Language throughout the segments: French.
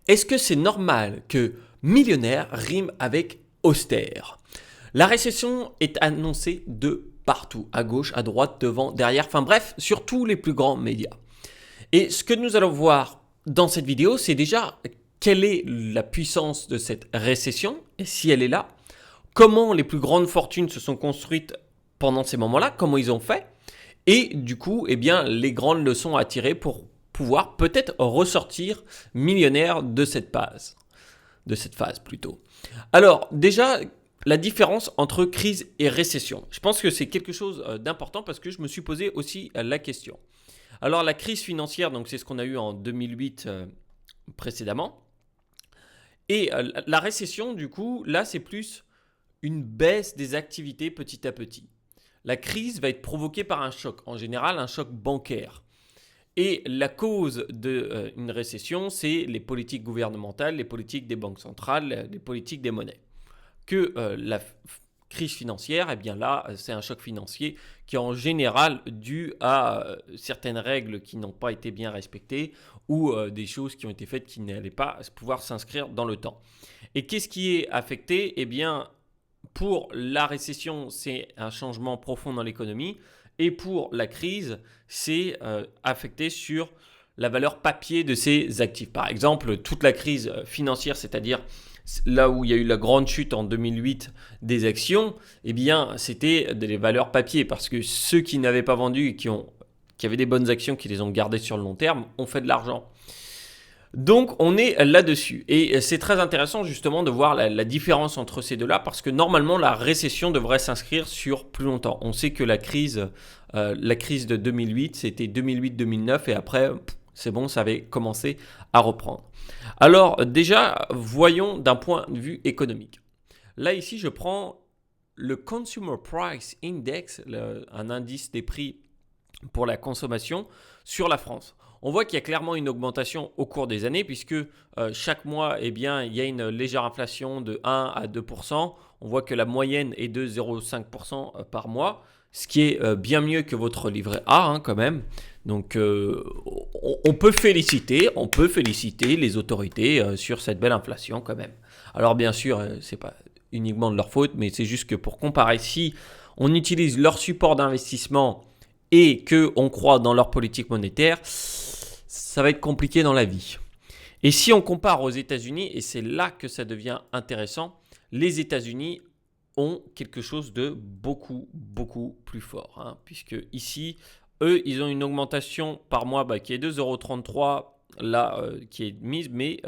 Est-ce que c'est normal que millionnaire rime avec austère? La récession est annoncée de partout, à gauche, à droite, devant, derrière, enfin bref, sur tous les plus grands médias. Et ce que nous allons voir dans cette vidéo, c'est déjà quelle est la puissance de cette récession, et si elle est là, comment les plus grandes fortunes se sont construites pendant ces moments-là, comment ils ont fait, et du coup, eh bien, les grandes leçons à tirer pour pouvoir peut-être ressortir millionnaire de cette phase plutôt. Alors déjà, la différence entre crise et récession. Je pense que c'est quelque chose d'important parce que je me suis posé aussi la question. Alors la crise financière, donc c'est ce qu'on a eu en 2008 précédemment. Et la récession, du coup, là c'est plus une baisse des activités petit à petit. La crise va être provoquée par un choc, en général un choc bancaire. Et la cause d'une récession, c'est les politiques gouvernementales, les politiques des banques centrales, les politiques des monnaies. Que la crise financière, eh bien là, c'est un choc financier qui est en général dû à certaines règles qui n'ont pas été bien respectées ou des choses qui ont été faites qui n'allaient pas pouvoir s'inscrire dans le temps. Et qu'est-ce qui est affecté? Eh bien, pour la récession, c'est un changement profond dans l'économie. Et pour la crise, c'est affecté sur la valeur papier de ces actifs. Par exemple, toute la crise financière, c'est-à-dire là où il y a eu la grande chute en 2008 des actions, eh bien, c'était des valeurs papier parce que ceux qui n'avaient pas vendu et qui avaient des bonnes actions, qui les ont gardées sur le long terme, ont fait de l'argent. Donc on est là-dessus. Et c'est très intéressant justement de voir la différence entre ces deux-là parce que normalement la récession devrait s'inscrire sur plus longtemps. On sait que la crise de 2008, c'était 2008-2009 et après, c'est bon, ça avait commencé à reprendre. Alors déjà, voyons d'un point de vue économique. Là ici, je prends le Consumer Price Index, un indice des prix pour la consommation sur la France. On voit qu'il y a clairement une augmentation au cours des années puisque chaque mois, eh bien, il y a une légère inflation de 1 à 2%. On voit que la moyenne est de 0,5% par mois, ce qui est bien mieux que votre livret A hein, quand même. Donc on peut féliciter les autorités sur cette belle inflation quand même. Alors bien sûr, c'est pas uniquement de leur faute, mais c'est juste que pour comparer, si on utilise leur support d'investissement et qu'on croit dans leur politique monétaire, ça va être compliqué dans la vie. Et si on compare aux États-Unis, et c'est là que ça devient intéressant, les États-Unis ont quelque chose de beaucoup, beaucoup plus fort. Hein, puisque ici, eux, ils ont une augmentation par mois qui est de 0,33 là, qui est mise, mais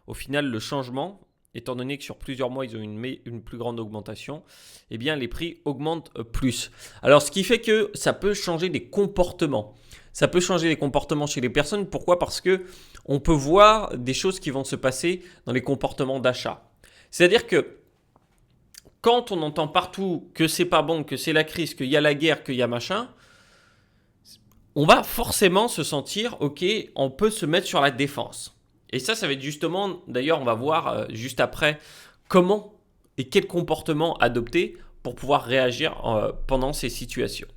au final, le changement, étant donné que sur plusieurs mois, ils ont une plus grande augmentation, eh bien, les prix augmentent plus. Alors, ce qui fait que ça peut changer des comportements. Ça peut changer les comportements chez les personnes. Pourquoi? Parce que on peut voir des choses qui vont se passer dans les comportements d'achat. C'est-à-dire que quand on entend partout que c'est pas bon, que c'est la crise, qu'il y a la guerre, qu'il y a machin, on va forcément se sentir, ok, on peut se mettre sur la défense. Et ça va être justement, d'ailleurs, on va voir juste après comment et quel comportement adopter pour pouvoir réagir pendant ces situations.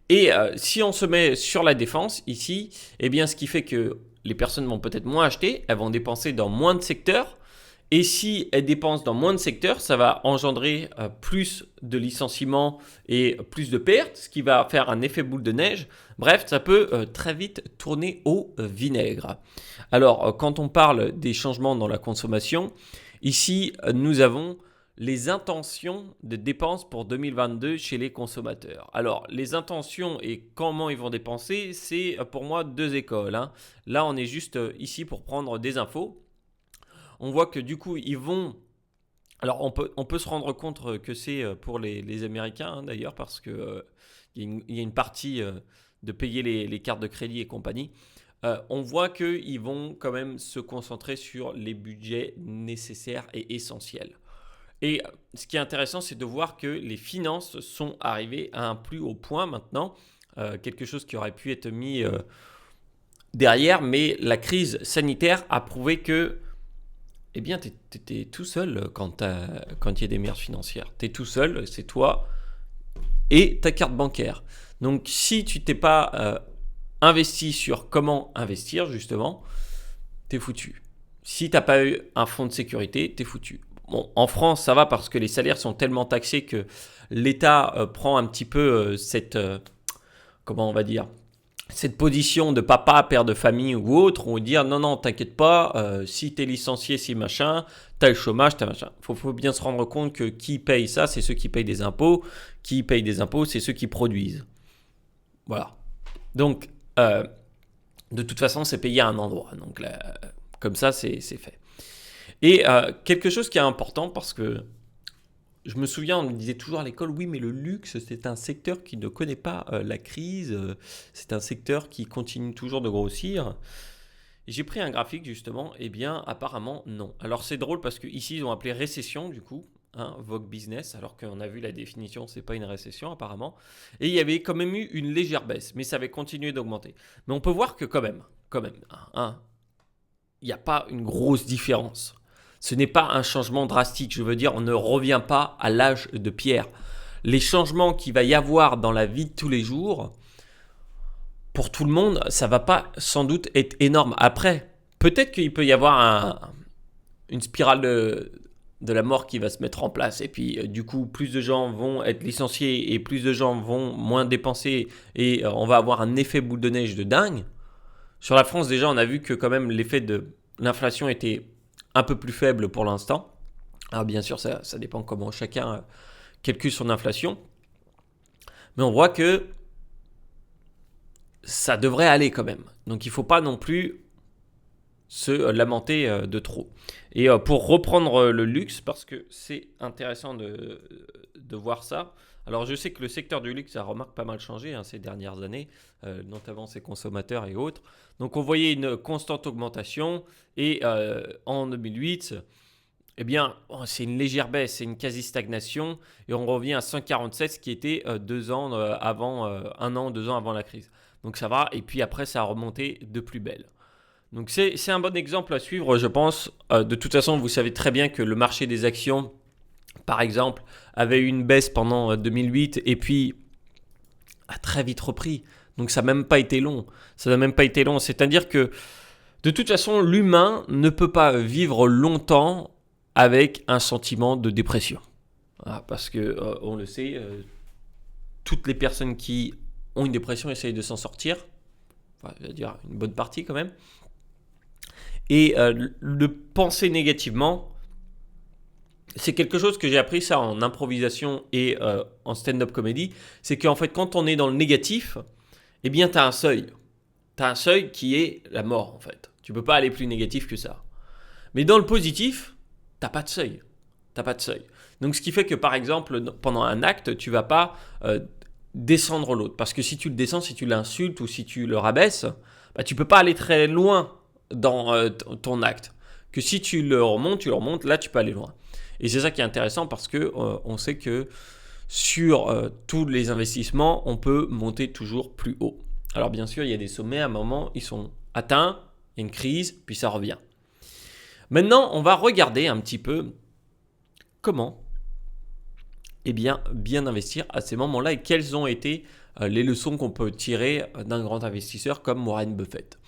Et si on se met sur la défense ici, eh bien, ce qui fait que les personnes vont peut-être moins acheter, elles vont dépenser dans moins de secteurs. Et si elles dépensent dans moins de secteurs, ça va engendrer plus de licenciements et plus de pertes, ce qui va faire un effet boule de neige. Bref, ça peut très vite tourner au vinaigre. Alors, quand on parle des changements dans la consommation, ici, nous avons les intentions de dépenses pour 2022 chez les consommateurs. Alors, les intentions et comment ils vont dépenser, c'est pour moi deux écoles. Hein. Là, on est juste ici pour prendre des infos. On voit que du coup, ils vont... Alors, on peut se rendre compte que c'est pour les Américains, hein, d'ailleurs, parce qu'il y a une partie de payer les cartes de crédit et compagnie. On voit qu'ils vont quand même se concentrer sur les budgets nécessaires et essentiels. Et ce qui est intéressant, c'est de voir que les finances sont arrivées à un plus haut point maintenant, quelque chose qui aurait pu être mis derrière, mais la crise sanitaire a prouvé que eh bien, tu es tout seul quand il y a des merdes financières. Tu es tout seul, c'est toi et ta carte bancaire. Donc, si tu t'es pas investi sur comment investir, justement, t'es foutu. Si t'as pas eu un fonds de sécurité, t'es foutu. Bon, en France, ça va parce que les salaires sont tellement taxés que l'État prend un petit peu comment on va dire, cette position de papa, père de famille ou autre, on va dire non, non, t'inquiète pas, si t'es licencié, si machin, t'as le chômage, t'as machin. Faut bien se rendre compte que qui paye ça, c'est ceux qui payent des impôts. Qui payent des impôts, c'est ceux qui produisent. Voilà. Donc, de toute façon, c'est payé à un endroit. Donc, là, comme ça, c'est fait. Et quelque chose qui est important parce que je me souviens, on me disait toujours à l'école, oui, mais le luxe, c'est un secteur qui ne connaît pas la crise, c'est un secteur qui continue toujours de grossir. Et j'ai pris un graphique justement, et bien apparemment non. Alors c'est drôle parce qu'ici ils ont appelé récession du coup, hein, Vogue Business, alors qu'on a vu la définition, c'est pas une récession apparemment. Et il y avait quand même eu une légère baisse, mais ça avait continué d'augmenter. Mais on peut voir que quand même, hein, il n'y a pas une grosse différence. Ce n'est pas un changement drastique. Je veux dire, on ne revient pas à l'âge de pierre. Les changements qu'il va y avoir dans la vie de tous les jours, pour tout le monde, ça va pas sans doute être énorme. Après, peut-être qu'il peut y avoir une spirale de la mort qui va se mettre en place. Et puis, du coup, plus de gens vont être licenciés et plus de gens vont moins dépenser. Et on va avoir un effet boule de neige de dingue. Sur la France, déjà, on a vu que quand même l'effet de l'inflation était un peu plus faible pour l'instant. Alors bien sûr, ça dépend comment chacun calcule son inflation. Mais on voit que ça devrait aller quand même. Donc il ne faut pas non plus se lamenter de trop. Et pour reprendre le luxe, parce que c'est intéressant de voir ça. Alors je sais que le secteur du luxe a remarque pas mal changé ces dernières années, notamment ses consommateurs et autres. Donc on voyait une constante augmentation et en 2008, eh bien c'est une légère baisse, c'est une quasi-stagnation et on revient à 147, ce qui était 2 ans avant, 1 an, 2 ans avant la crise. Donc ça va et puis après ça a remonté de plus belle. Donc c'est un bon exemple à suivre, je pense. De toute façon, vous savez très bien que le marché des actions, par exemple, avait eu une baisse pendant 2008 et puis a très vite repris. Donc ça n'a même pas été long. C'est-à-dire que de toute façon, l'humain ne peut pas vivre longtemps avec un sentiment de dépression. Parce que on le sait, toutes les personnes qui ont une dépression essayent de s'en sortir. Enfin, je veux dire une bonne partie quand même. Et le penser négativement, c'est quelque chose que j'ai appris ça en improvisation et en stand-up comedy. C'est qu'en fait, quand on est dans le négatif, eh bien, tu as un seuil. Tu as un seuil qui est la mort, en fait. Tu peux pas aller plus négatif que ça. Mais dans le positif, tu n'as pas de seuil. Donc, ce qui fait que, par exemple, pendant un acte, tu vas pas descendre l'autre. Parce que si tu le descends, si tu l'insultes ou si tu le rabaisses, bah, tu peux pas aller très loin dans ton acte. Que si tu le remontes, là tu peux aller loin. Et c'est ça qui est intéressant parce que on sait que sur tous les investissements, on peut monter toujours plus haut. Alors bien sûr, il y a des sommets, à un moment, ils sont atteints, il y a une crise, puis ça revient. Maintenant, on va regarder un petit peu comment bien investir à ces moments-là et quelles ont été les leçons qu'on peut tirer d'un grand investisseur comme Warren Buffett.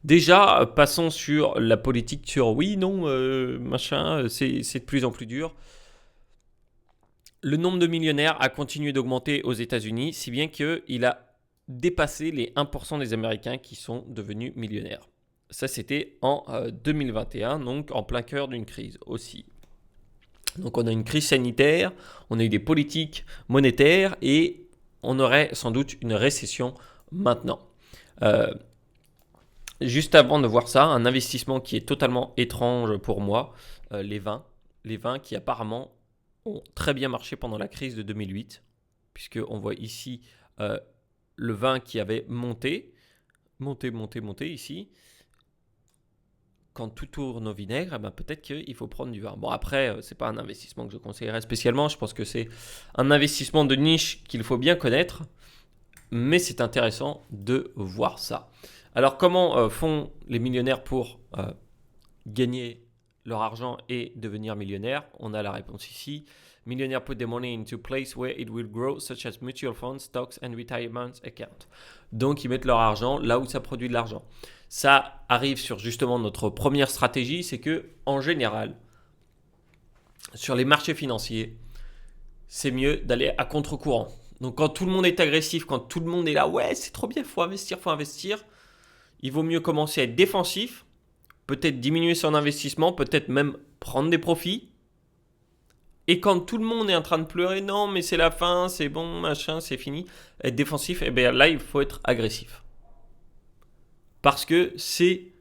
Déjà, passons sur la politique sur oui, non, machin, c'est de plus en plus dur. Le nombre de millionnaires a continué d'augmenter aux États-Unis, si bien qu'il a dépassé les 1% des Américains qui sont devenus millionnaires. Ça, c'était en 2021, donc en plein cœur d'une crise aussi. Donc on a une crise sanitaire, on a eu des politiques monétaires et on aurait sans doute une récession maintenant. Juste avant de voir ça, un investissement qui est totalement étrange pour moi, les vins. Les vins qui apparemment ont très bien marché pendant la crise de 2008, puisqu'on voit ici le vin qui avait monté ici. Quand tout tourne au vinaigre, peut-être qu'il faut prendre du vin. Bon, après, ce n'est pas un investissement que je conseillerais spécialement. Je pense que c'est un investissement de niche qu'il faut bien connaître, mais c'est intéressant de voir ça. Alors, comment font les millionnaires pour gagner leur argent et devenir millionnaires ? On a la réponse ici. Millionaires put their money into place where it will grow, such as mutual funds, stocks and retirement accounts. Donc, ils mettent leur argent là où ça produit de l'argent. Ça arrive sur justement notre première stratégie, c'est que en général, sur les marchés financiers, c'est mieux d'aller à contre-courant. Donc, quand tout le monde est agressif, quand tout le monde est là, ouais, c'est trop bien, faut investir, il vaut mieux commencer à être défensif, peut-être diminuer son investissement, peut-être même prendre des profits. Et quand tout le monde est en train de pleurer, non, mais c'est la fin, c'est bon, machin, c'est fini, être défensif, et bien là, il faut être agressif. Parce que c'est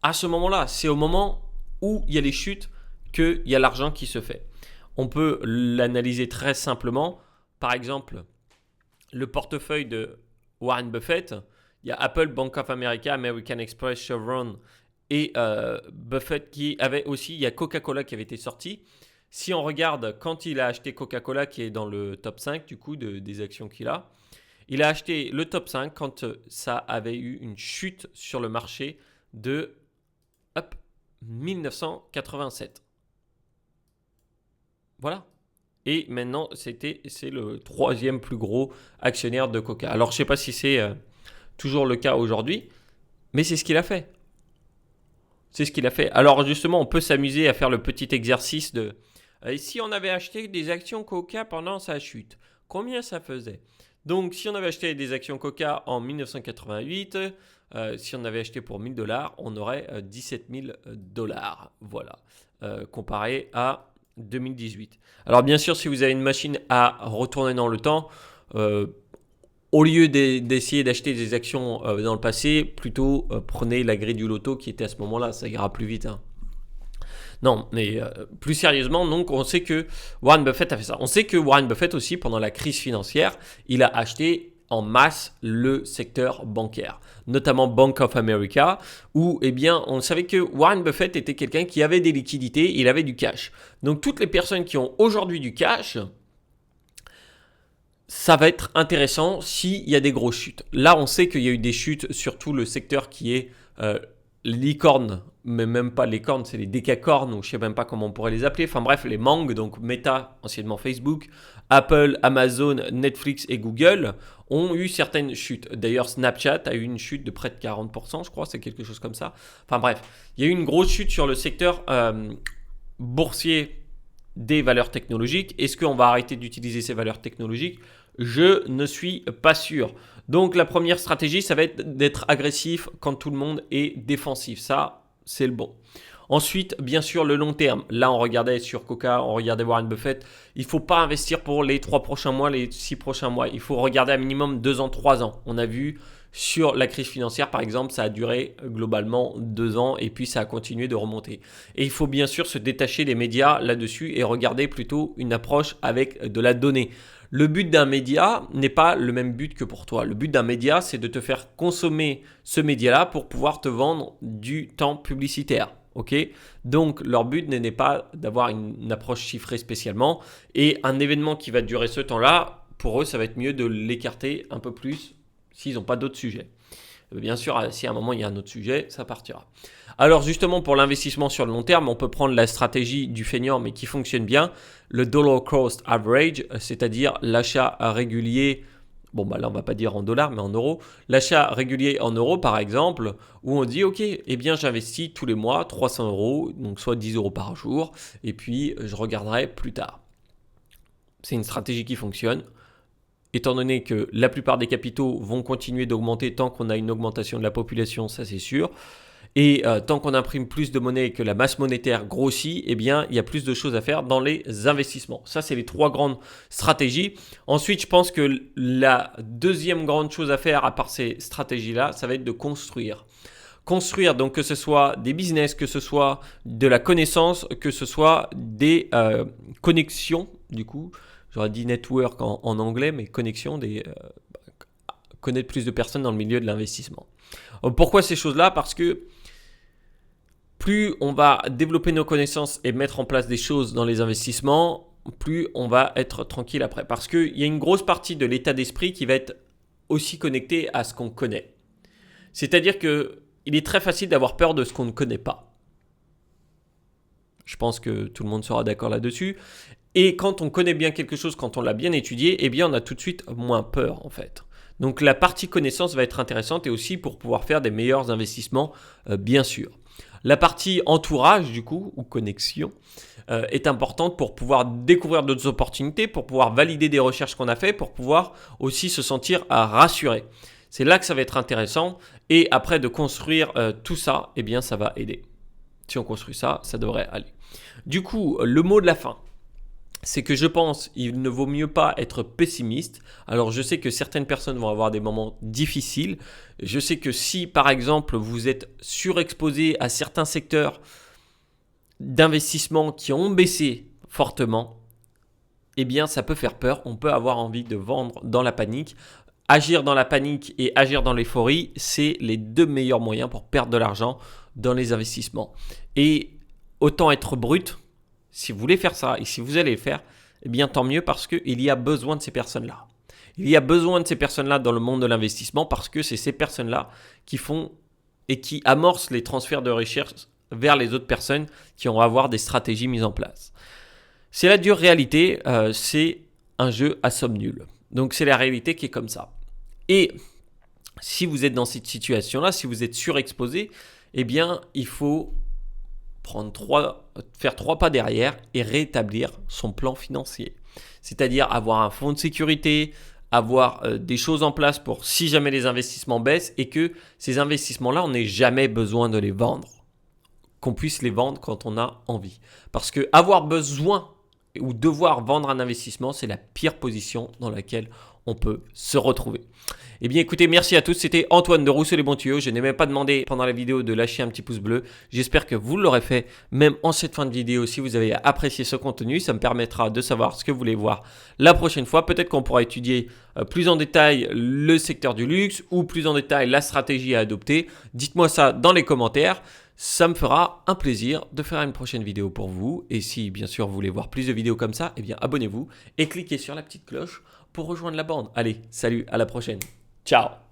à ce moment-là, c'est au moment où il y a les chutes qu'il y a l'argent qui se fait. On peut l'analyser très simplement. Par exemple, le portefeuille de Warren Buffett, il y a Apple, Bank of America, American Express, Chevron et Buffett qui avait aussi, il y a Coca-Cola qui avait été sorti. Si on regarde quand il a acheté Coca-Cola, qui est dans le top 5 du coup des actions qu'il a, il a acheté le top 5 quand ça avait eu une chute sur le marché de 1987. Voilà. Et maintenant, c'est le troisième plus gros actionnaire de Coca. Alors, je ne sais pas si c'est toujours le cas aujourd'hui, mais c'est ce qu'il a fait. C'est ce qu'il a fait. Alors, justement, on peut s'amuser à faire le petit exercice de si on avait acheté des actions Coca pendant sa chute, combien ça faisait? Donc, si on avait acheté des actions Coca en 1988, si on avait acheté pour $1000, on aurait $17 000. Voilà. Comparé à 2018. Alors, bien sûr, si vous avez une machine à retourner dans le temps, au lieu d'essayer d'acheter des actions dans le passé, plutôt prenez la grille du loto qui était à ce moment-là. Ça ira plus vite. Hein. Non, mais plus sérieusement, donc on sait que Warren Buffett a fait ça. On sait que Warren Buffett aussi, pendant la crise financière, il a acheté en masse le secteur bancaire, notamment Bank of America, où eh bien, on savait que Warren Buffett était quelqu'un qui avait des liquidités, il avait du cash. Donc toutes les personnes qui ont aujourd'hui du cash, ça va être intéressant s'il y a des grosses chutes. Là, on sait qu'il y a eu des chutes sur tout le secteur qui est licorne, mais même pas licorne, c'est les décacornes, ou je sais même pas comment on pourrait les appeler. Enfin bref, les Mang, donc Meta, anciennement Facebook, Apple, Amazon, Netflix et Google ont eu certaines chutes. D'ailleurs, Snapchat a eu une chute de près de 40%, je crois, c'est quelque chose comme ça. Enfin bref, il y a eu une grosse chute sur le secteur boursier des valeurs technologiques. Est-ce qu'on va arrêter d'utiliser ces valeurs technologiques? Je ne suis pas sûr. Donc la première stratégie, ça va être d'être agressif quand tout le monde est défensif. Ça, c'est le bon. Ensuite, bien sûr, le long terme. Là, on regardait sur Coca, on regardait Warren Buffett. Il ne faut pas investir pour les 3 prochains mois, les 6 prochains mois. Il faut regarder à minimum 2 ans, 3 ans. On a vu sur la crise financière, par exemple, ça a duré globalement 2 ans et puis ça a continué de remonter. Et il faut bien sûr se détacher des médias là-dessus et regarder plutôt une approche avec de la donnée. Le but d'un média n'est pas le même but que pour toi. Le but d'un média, c'est de te faire consommer ce média-là pour pouvoir te vendre du temps publicitaire. Okay, donc leur but n'est pas d'avoir une approche chiffrée spécialement, et un événement qui va durer ce temps-là, pour eux ça va être mieux de l'écarter un peu plus s'ils n'ont pas d'autres sujets. Bien sûr, si à un moment il y a un autre sujet, ça partira. Alors justement, pour l'investissement sur le long terme, on peut prendre la stratégie du feignant mais qui fonctionne bien, le dollar cost average, c'est-à-dire l'achat régulier. Bon, bah là, on ne va pas dire en dollars, mais en euros. L'achat régulier en euros, par exemple, où on dit, OK, eh bien, j'investis tous les mois 300 euros, donc soit 10 euros par jour, et puis je regarderai plus tard. C'est une stratégie qui fonctionne. Étant donné que la plupart des capitaux vont continuer d'augmenter tant qu'on a une augmentation de la population, ça c'est sûr. Et tant qu'on imprime plus de monnaie et que la masse monétaire grossit, eh bien, il y a plus de choses à faire dans les investissements. Ça, c'est les 3 grandes stratégies. Ensuite, je pense que la deuxième grande chose à faire, à part ces stratégies-là, ça va être de construire. Construire, donc que ce soit des business, que ce soit de la connaissance, que ce soit des connexions, du coup, j'aurais dit network en anglais, mais connexion, connaître plus de personnes dans le milieu de l'investissement. Pourquoi ces choses-là? Parce que plus on va développer nos connaissances et mettre en place des choses dans les investissements, plus on va être tranquille après. Parce qu'il y a une grosse partie de l'état d'esprit qui va être aussi connectée à ce qu'on connaît. C'est-à-dire qu'il est très facile d'avoir peur de ce qu'on ne connaît pas. Je pense que tout le monde sera d'accord là-dessus. Et quand on connaît bien quelque chose, quand on l'a bien étudié, eh bien on a tout de suite moins peur en fait. Donc la partie connaissance va être intéressante et aussi pour pouvoir faire des meilleurs investissements, bien sûr. La partie entourage du coup, ou connexion, est importante pour pouvoir découvrir d'autres opportunités, pour pouvoir valider des recherches qu'on a fait, pour pouvoir aussi se sentir rassuré. C'est là que ça va être intéressant et après de construire tout ça, eh bien ça va aider. Si on construit ça, ça devrait aller. Du coup, le mot de la fin, c'est que je pense qu'il ne vaut mieux pas être pessimiste. Alors je sais que certaines personnes vont avoir des moments difficiles. Je sais que si par exemple vous êtes surexposé à certains secteurs d'investissement qui ont baissé fortement, eh bien ça peut faire peur. On peut avoir envie de vendre dans la panique. Agir dans la panique et agir dans l'euphorie, c'est les deux meilleurs moyens pour perdre de l'argent dans les investissements. Et autant être brut, si vous voulez faire ça et si vous allez le faire, eh bien tant mieux parce qu'il y a besoin de ces personnes-là. Il y a besoin de ces personnes-là dans le monde de l'investissement parce que c'est ces personnes-là qui font et qui amorcent les transferts de recherche vers les autres personnes qui vont avoir des stratégies mises en place. C'est la dure réalité, c'est un jeu à somme nulle. Donc c'est la réalité qui est comme ça. Et si vous êtes dans cette situation-là, si vous êtes surexposé, eh bien il faut faire 3 pas derrière et rétablir son plan financier. C'est-à-dire avoir un fonds de sécurité, avoir des choses en place pour si jamais les investissements baissent et que ces investissements-là, on n'ait jamais besoin de les vendre. Qu'on puisse les vendre quand on a envie. Parce que avoir besoin ou devoir vendre un investissement, c'est la pire position dans laquelle on peut se retrouver. Eh bien écoutez, merci à tous, c'était Antoine de Rousseau les bons tuyaux. Je n'ai même pas demandé pendant la vidéo de lâcher un petit pouce bleu. J'espère que vous l'aurez fait, même en cette fin de vidéo, si vous avez apprécié ce contenu. Ça me permettra de savoir ce que vous voulez voir la prochaine fois. Peut-être qu'on pourra étudier plus en détail le secteur du luxe ou plus en détail la stratégie à adopter. Dites-moi ça dans les commentaires. Ça me fera un plaisir de faire une prochaine vidéo pour vous. Et si bien sûr vous voulez voir plus de vidéos comme ça, eh bien abonnez-vous et cliquez sur la petite cloche pour rejoindre la bande. Allez, salut, à la prochaine. Ciao.